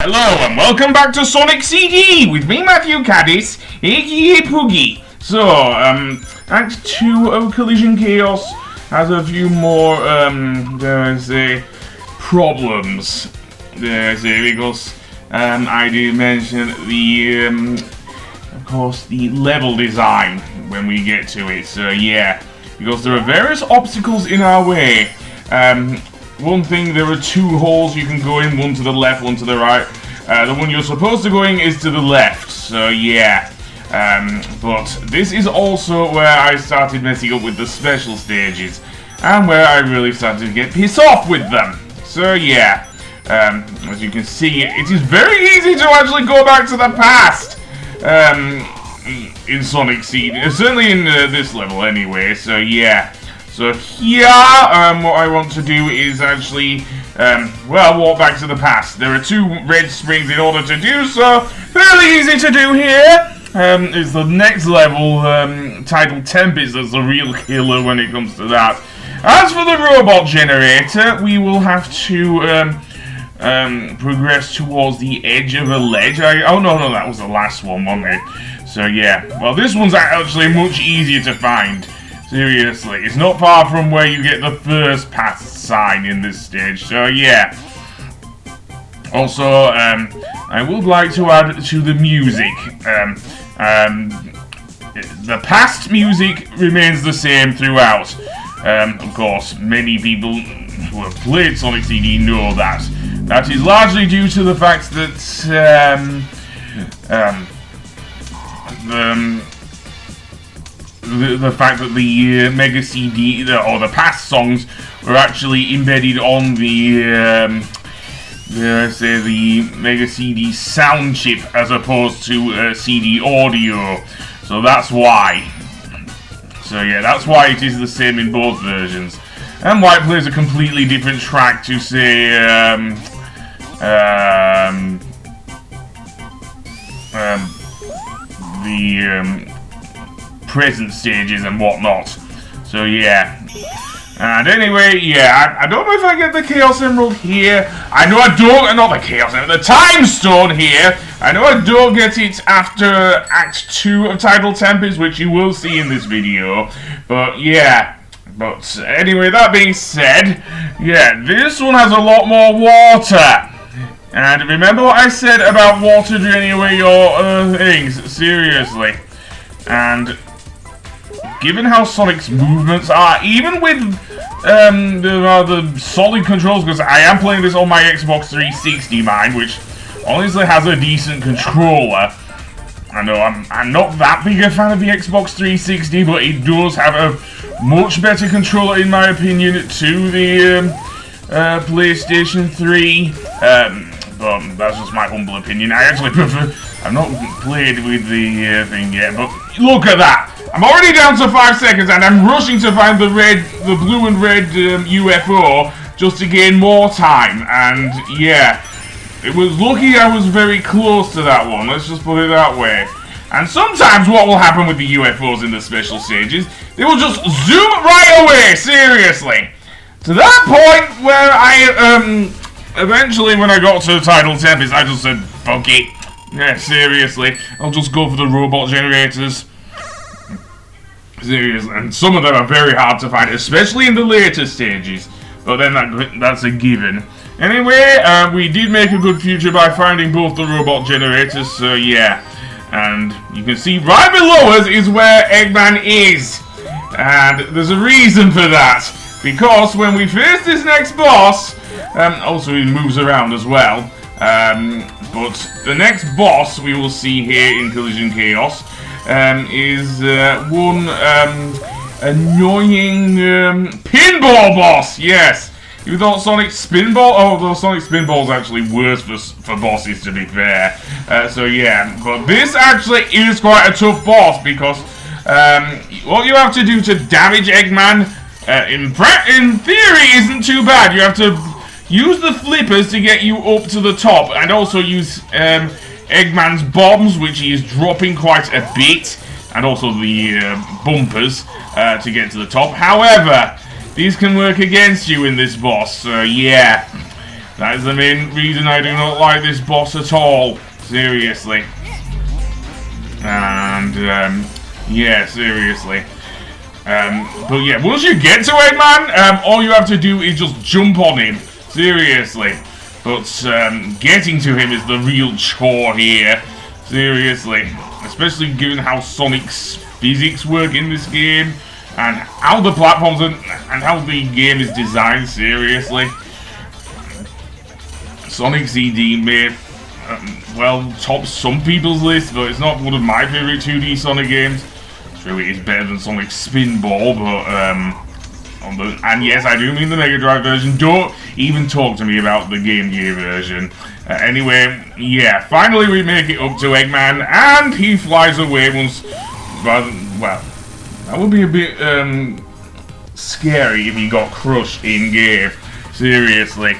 Hello and welcome back to Sonic CD with me, Matthew Caddis, aka Poogie. So, Act 2 of Collision Chaos has a few more, problems. Because I did mention the, of course, the level design when we get to it. So, yeah, because there are various obstacles in our way. One thing, there are two holes you can go in, one to the left, one to the right. The one you're supposed to go in is to the left, so yeah. But this is also where I started messing up with the special stages, and where I really started to get pissed off with them. So yeah, as you can see, it is very easy to actually go back to the past in Sonic CD, certainly in this level anyway, so yeah. So here, what I want to do is actually, walk back to the past. There are two red springs in order to do so. Fairly easy to do here. Is the next level, Tidal Tempest, as the real killer when it comes to that. As for the robot generator, we will have to progress towards the edge of a ledge. Oh no, that was the last one, wasn't it? So yeah, well this one's actually much easier to find. Seriously, it's not far from where you get the first past sign in this stage, so yeah. Also, I would like to add to the music. The past music remains the same throughout. Of course, many people who have played Sonic CD know that. That is largely due to the fact that, the fact that the Mega CD, or the past songs, were actually embedded on the, the Mega CD sound chip as opposed to CD audio. So that's why. So yeah, that's why it is the same in both versions. And why it plays a completely different track to, say, present stages and whatnot. So yeah. And anyway, yeah, I don't know if I get the Chaos Emerald here. I know I don't, not the Chaos Emerald, the Time Stone here. I know I don't get it after Act 2 of Tidal Tempest, which you will see in this video. But yeah. But anyway, that being said, yeah, this one has a lot more water. And remember what I said about water draining away your things, seriously. And given how Sonic's movements are, even with the solid controls, because I am playing this on my Xbox 360, mind, which honestly has a decent controller. I know I'm not that big a fan of the Xbox 360, but it does have a much better controller, in my opinion, to the PlayStation 3. But that's just my humble opinion. I actually prefer. I've not played with the thing yet, but look at that! I'm already down to 5 seconds, and I'm rushing to find the blue and red UFO just to gain more time. And yeah, it was lucky I was very close to that one. Let's just put it that way. And sometimes what will happen with the UFOs in the special stages, they will just zoom right away. Seriously, to that point where I eventually, when I got to Tidal Tempest, I just said, fuck it. Yeah, seriously, I'll just go for the robot generators. Seriously, and some of them are very hard to find, especially in the later stages. But then that's a given. Anyway, we did make a good future by finding both the robot generators, so yeah. And you can see right below us is where Eggman is. And there's a reason for that. Because when we face this next boss, also he moves around as well. But the next boss we will see here in Collision Chaos is one annoying pinball boss. Yes, you thought Sonic Spinball? Oh, the Sonic Spinball is actually worse for bosses, to be fair. So yeah, but this actually is quite a tough boss because what you have to do to damage Eggman, in theory, isn't too bad. You have to use the flippers to get you up to the top, and also use Eggman's bombs, which he is dropping quite a bit, and also the bumpers to get to the top. However, these can work against you in this boss, so yeah. That is the main reason I do not like this boss at all. Seriously. And, yeah, seriously. But yeah, once you get to Eggman, all you have to do is just jump on him. Seriously. But, getting to him is the real chore here. Seriously. Especially given how Sonic's physics work in this game. And how the platforms and how the game is designed, seriously. Sonic CD may, well, top some people's list, but it's not one of my favourite 2D Sonic games. True, it is better than Sonic Spinball, but, and yes, I do mean the Mega Drive version. Don't even talk to me about the Game Gear version. Anyway, yeah, finally we make it up to Eggman, and he flies away once, well, that would be a bit, scary if he got crushed in-game. Seriously.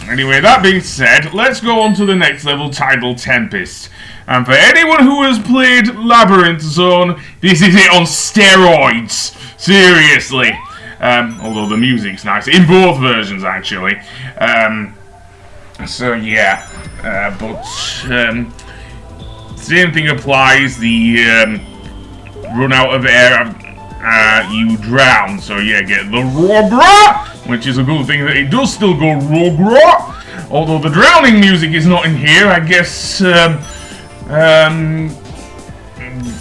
Anyway, that being said, let's go on to the next level, Tidal Tempest. And for anyone who has played Labyrinth Zone, this is it on steroids. Seriously. Although the music's nice. In both versions, actually. So, yeah. Same thing applies. The run out of air, you drown. So, yeah, get the Rogra, which is a good thing that it does still go Rogra. Although the drowning music is not in here, I guess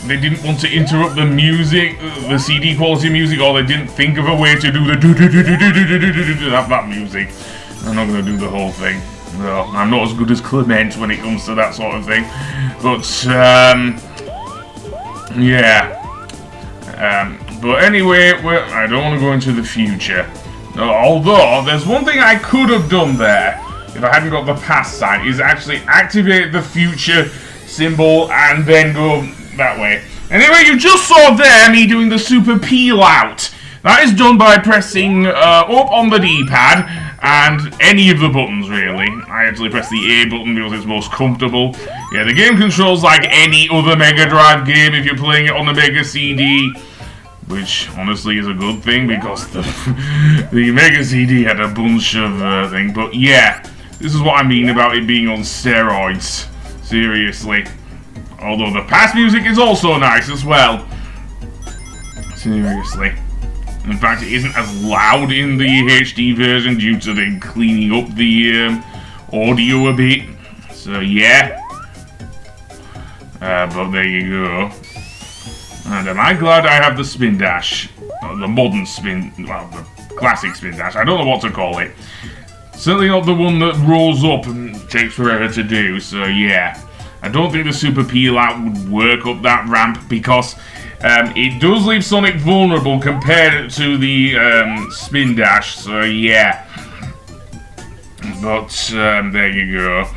they didn't want to interrupt the music, the CD quality music, or they didn't think of a way to do the that music. I'm not going to do the whole thing. No, I'm not as good as Clement when it comes to that sort of thing. But, yeah. But anyway, I don't want to go into the future. Although, there's one thing I could have done there, if I hadn't got the past sign, is actually activate the future symbol and then go that way. Anyway, you just saw there me doing the super peel out. That is done by pressing up on the D-pad and any of the buttons, really. I actually press the A button because it's most comfortable. Yeah, the game controls like any other Mega Drive game if you're playing it on the Mega CD. Which, honestly, is a good thing, because the Mega CD had a bunch of things. But, yeah, this is what I mean about it being on steroids. Seriously. Although the past music is also nice as well. Seriously. In fact, it isn't as loud in the HD version due to them cleaning up the audio a bit. So, yeah. But there you go. And am I glad I have the spin dash? The modern spin, well, the classic spin dash. I don't know what to call it. Certainly not the one that rolls up and takes forever to do, so yeah. I don't think the super peel out would work up that ramp because it does leave Sonic vulnerable compared to the spin dash, so yeah. But there you go.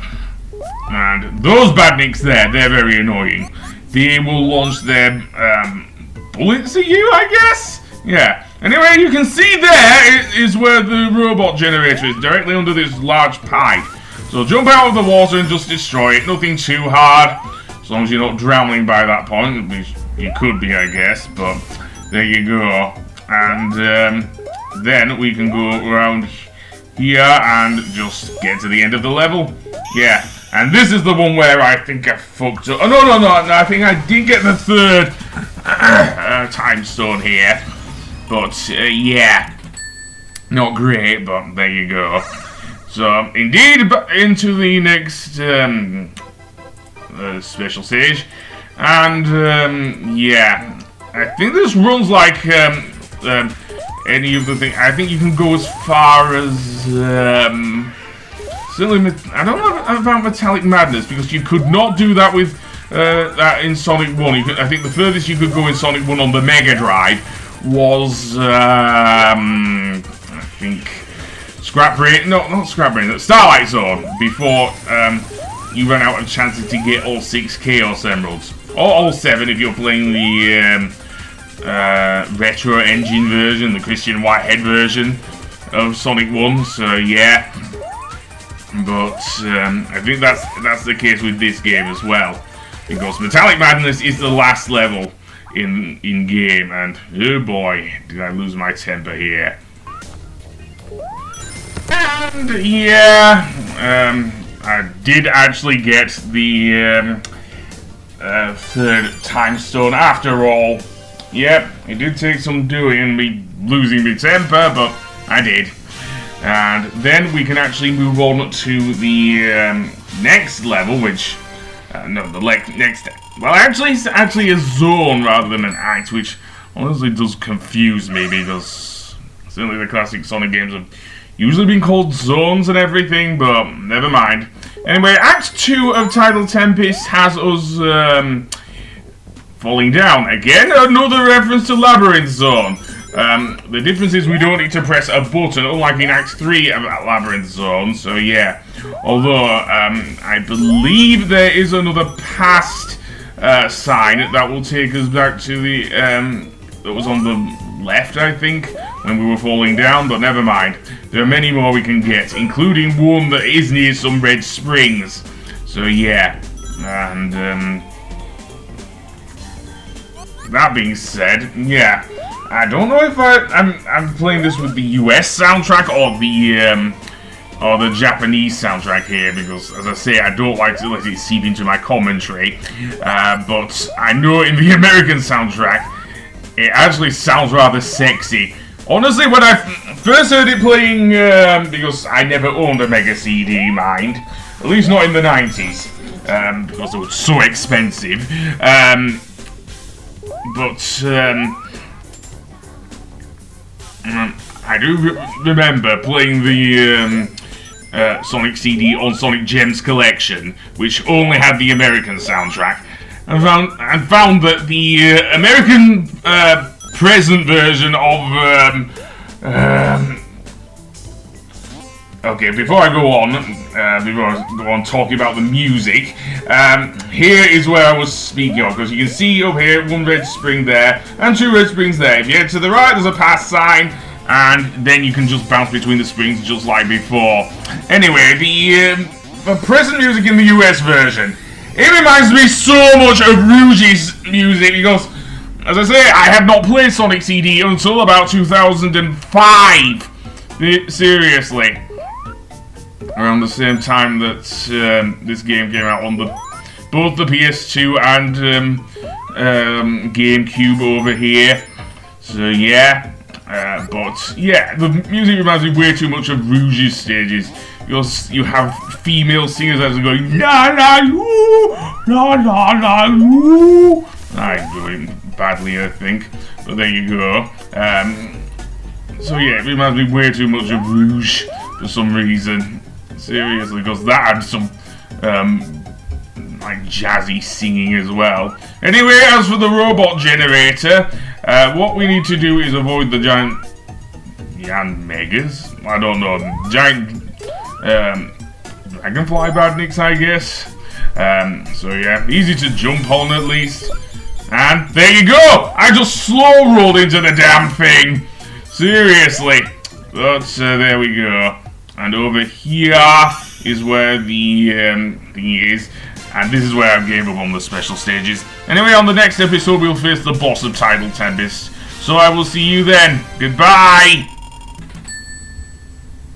And those badniks there, they're very annoying. They will launch their bullets at you, I guess? Yeah. Anyway, you can see there is where the robot generator is, directly under this large pipe. So jump out of the water and just destroy it. Nothing too hard, as long as you're not drowning by that point. Which you could be, I guess, but there you go. And then we can go around here and just get to the end of the level. Yeah. And this is the one where I think I fucked up. Oh, no, I think I did get the third time stone here. But, yeah. Not great, but there you go. So, indeed, into the next special stage. And, yeah. I think this runs like any of the things. I think you can go as far as... Certainly, I don't know about Metallic Madness, because you could not do that with that in Sonic 1. I think the furthest you could go in Sonic 1 on the Mega Drive was, I think, Scrap Brain. No, not Scrap Brain. Starlight Zone, before you ran out of chances to get all 6 Chaos Emeralds. Or all 7 if you're playing the Retro Engine version, the Christian Whitehead version of Sonic 1. So, yeah. But I think that's the case with this game as well, because Metallic Madness is the last level in game, and oh boy, did I lose my temper here. And yeah, I did actually get the third time stone after all. Yep, it did take some doing and me losing my temper, but I did. And then we can actually move on to the next level, which no, the next. Well, actually, it's actually a zone rather than an act, which honestly does confuse me because certainly the classic Sonic games have usually been called zones and everything, but never mind. Anyway, Act 2 of Tidal Tempest has us falling down. Again, another reference to Labyrinth Zone. The difference is we don't need to press a button, unlike in Act 3 of Labyrinth Zone, so yeah. Although, I believe there is another past sign that will take us back to the, that was on the left, I think, when we were falling down, but never mind. There are many more we can get, including one that is near some red springs. So yeah, and, that being said, yeah. I don't know if I'm playing this with the US soundtrack or the Japanese soundtrack here, because as I say, I don't like to let it seep into my commentary. But I know in the American soundtrack, it actually sounds rather sexy. Honestly, when I first heard it playing, because I never owned a Mega CD, mind, at least not in the 90s, because it was so expensive. I do remember playing the Sonic CD on Sonic Gems Collection, which only had the American soundtrack, and found that the American present version of okay, before I go on talking about the music, here is where I was speaking of, because you can see up here, one red spring there, and two red springs there. If you head to the right, there's a pass sign, and then you can just bounce between the springs just like before. Anyway, the present music in the US version, it reminds me so much of Rouge's music, because, as I say, I have not played Sonic CD until about 2005. Seriously. Around the same time that this game came out on both the PS2 and GameCube over here. So yeah, but yeah, the music reminds me way too much of Rouge's stages. You have female singers as they're going la la loo, la la la loo. I'm doing badly, I think, but there you go. So yeah, it reminds me way too much of Rouge for some reason. Seriously, because that had some, like, jazzy singing as well. Anyway, as for the robot generator, what we need to do is avoid the giant megas? I don't know, giant, dragonfly badniks, I guess. So yeah, easy to jump on at least. And there you go! I just slow rolled into the damn thing! Seriously. But, there we go. And over here is where the thingy is. And this is where I gave up on the special stages. Anyway, on the next episode, we'll face the boss of Tidal Tempest. So I will see you then. Goodbye!